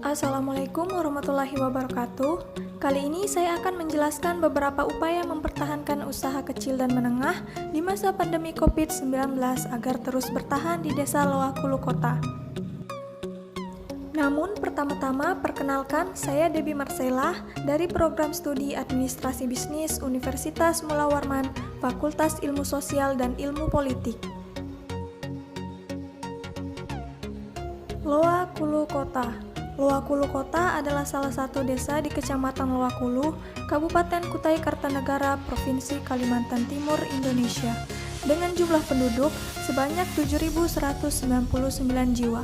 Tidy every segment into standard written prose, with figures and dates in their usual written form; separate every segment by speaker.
Speaker 1: Assalamualaikum warahmatullahi wabarakatuh. Kali ini saya akan menjelaskan beberapa upaya mempertahankan usaha kecil dan menengah di masa pandemi COVID-19 agar terus bertahan di Desa Loakulu Kota. Namun, pertama-tama perkenalkan, saya Debbie Marcella dari Program Studi Administrasi Bisnis Universitas Mula Warman, Fakultas Ilmu Sosial dan Ilmu Politik. Loakulu Kota. Loakulu Kota adalah salah satu desa di Kecamatan Loakulu, Kabupaten Kutai Kartanegara, Provinsi Kalimantan Timur, Indonesia, dengan jumlah penduduk sebanyak 7.199 jiwa.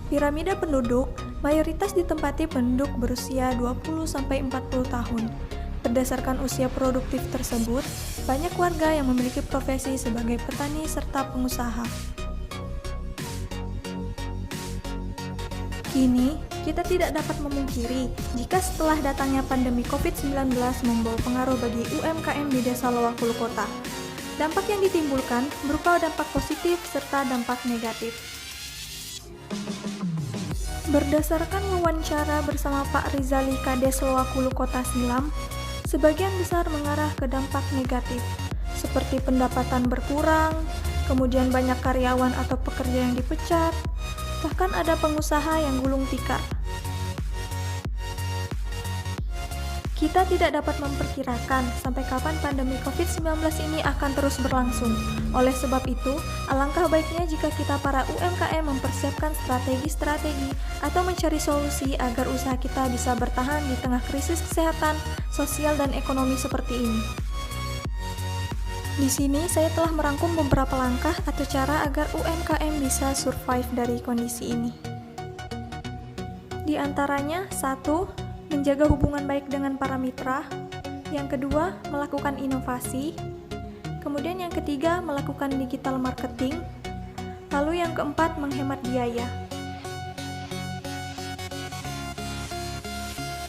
Speaker 1: Piramida penduduk mayoritas ditempati penduduk berusia 20-40 tahun. Berdasarkan usia produktif tersebut, banyak warga yang memiliki profesi sebagai petani serta pengusaha. Kini, kita tidak dapat memungkiri jika setelah datangnya pandemi COVID-19 membawa pengaruh bagi UMKM di Desa Loakulu Kota. Dampak yang ditimbulkan berupa dampak positif serta dampak negatif. Berdasarkan wawancara bersama Pak Rizali Kades Loakulu Kota Silam, sebagian besar mengarah ke dampak negatif, seperti pendapatan berkurang, kemudian banyak karyawan atau pekerja yang dipecat, bahkan ada pengusaha yang gulung tikar. Kita tidak dapat memperkirakan sampai kapan pandemi COVID-19 ini akan terus berlangsung. Oleh sebab itu, alangkah baiknya jika kita para UMKM mempersiapkan strategi-strategi atau mencari solusi agar usaha kita bisa bertahan di tengah krisis kesehatan, sosial, dan ekonomi seperti ini. Di sini saya telah merangkum beberapa langkah atau cara agar UMKM bisa survive dari kondisi ini. Di antaranya, 1. Menjaga hubungan baik dengan para mitra. Yang kedua, melakukan inovasi. Kemudian yang ketiga, melakukan digital marketing. Lalu yang keempat, menghemat biaya.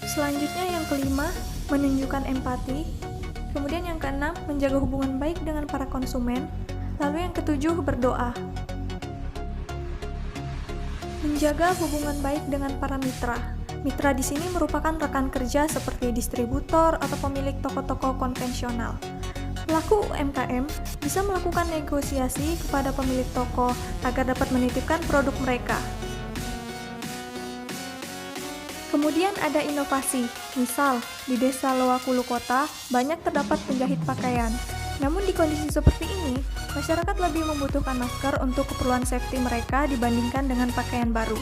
Speaker 1: Selanjutnya yang kelima, menunjukkan empati. Kemudian yang keenam, menjaga hubungan baik dengan para konsumen. Lalu yang ketujuh, berdoa. Menjaga hubungan baik dengan para mitra. Mitra di sini merupakan rekan kerja seperti distributor atau pemilik toko-toko konvensional. Pelaku UMKM bisa melakukan negosiasi kepada pemilik toko agar dapat menitipkan produk mereka. Kemudian ada inovasi, misal di Desa Loakulu Kota banyak terdapat penjahit pakaian. Namun di kondisi seperti ini, masyarakat lebih membutuhkan masker untuk keperluan safety mereka dibandingkan dengan pakaian baru.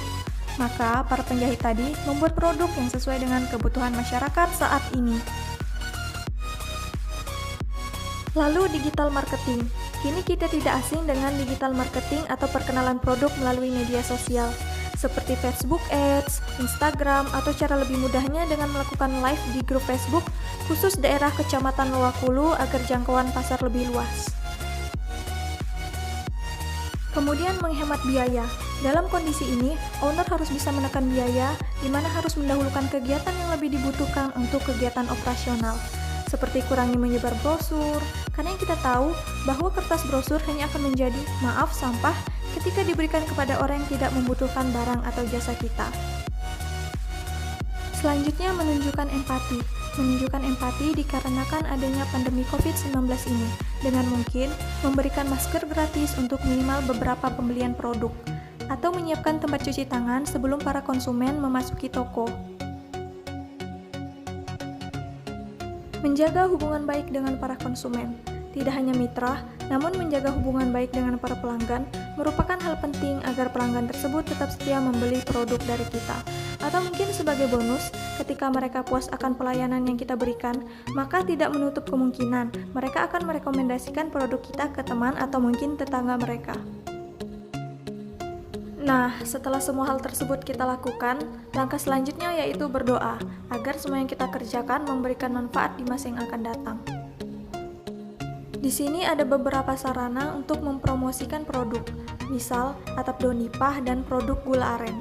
Speaker 1: Maka para penjahit tadi membuat produk yang sesuai dengan kebutuhan masyarakat saat ini. Lalu digital marketing. Kini kita tidak asing dengan digital marketing atau perkenalan produk melalui media sosial seperti Facebook Ads, Instagram, atau cara lebih mudahnya dengan melakukan live di grup Facebook khusus daerah Kecamatan Loakulu agar jangkauan pasar lebih luas. Kemudian menghemat biaya. Dalam kondisi ini, owner harus bisa menekan biaya, di mana harus mendahulukan kegiatan yang lebih dibutuhkan untuk kegiatan operasional, seperti kurangi menyebar brosur, karena yang kita tahu bahwa kertas brosur hanya akan menjadi, sampah ketika diberikan kepada orang yang tidak membutuhkan barang atau jasa kita. Selanjutnya, menunjukkan empati. Menunjukkan empati dikarenakan adanya pandemi COVID-19 ini, dengan mungkin memberikan masker gratis untuk minimal beberapa pembelian produk, atau menyiapkan tempat cuci tangan sebelum para konsumen memasuki toko. Menjaga hubungan baik dengan para konsumen. Tidak hanya mitra, namun menjaga hubungan baik dengan para pelanggan merupakan hal penting agar pelanggan tersebut tetap setia membeli produk dari kita. Atau mungkin sebagai bonus, ketika mereka puas akan pelayanan yang kita berikan, maka tidak menutup kemungkinan mereka akan merekomendasikan produk kita ke teman atau mungkin tetangga mereka. Nah, setelah semua hal tersebut kita lakukan, langkah selanjutnya yaitu berdoa, agar semua yang kita kerjakan memberikan manfaat di masa yang akan datang. Di sini ada beberapa sarana untuk mempromosikan produk, misal atap daun nipah dan produk gula aren.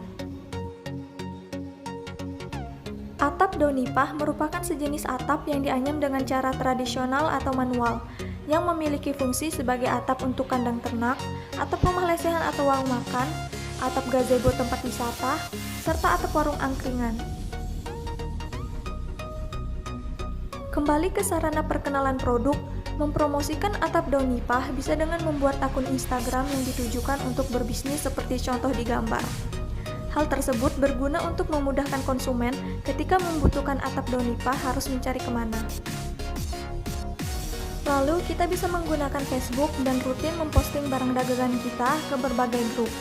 Speaker 1: Atap daun nipah merupakan sejenis atap yang dianyam dengan cara tradisional atau manual, yang memiliki fungsi sebagai atap untuk kandang ternak, atap rumah lesehan atau warung makan, atap gazebo tempat wisata, serta atap warung angkringan. Kembali ke sarana perkenalan produk, mempromosikan atap daun nipah bisa dengan membuat akun Instagram yang ditujukan untuk berbisnis seperti contoh di gambar. Hal tersebut berguna untuk memudahkan konsumen ketika membutuhkan atap daun nipah harus mencari kemana. Lalu kita bisa menggunakan Facebook dan rutin memposting barang dagangan kita ke berbagai grup.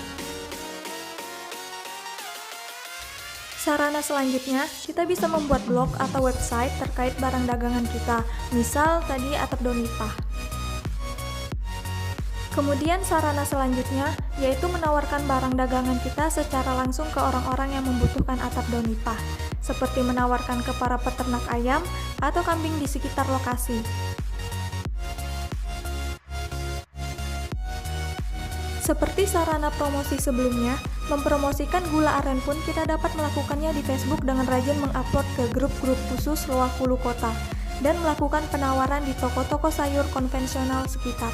Speaker 1: Sarana selanjutnya, kita bisa membuat blog atau website terkait barang dagangan kita, misal tadi atap daun nipah. Kemudian sarana selanjutnya, yaitu menawarkan barang dagangan kita secara langsung ke orang-orang yang membutuhkan atap daun nipah, seperti menawarkan ke para peternak ayam atau kambing di sekitar lokasi. Seperti sarana promosi sebelumnya, mempromosikan gula aren pun kita dapat melakukannya di Facebook dengan rajin mengupload ke grup-grup khusus Loak Hulu Kota dan melakukan penawaran di toko-toko sayur konvensional sekitar.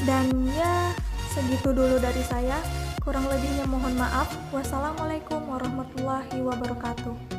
Speaker 1: Dan ya, segitu dulu dari saya. Kurang lebihnya mohon maaf. Wassalamualaikum warahmatullahi wabarakatuh.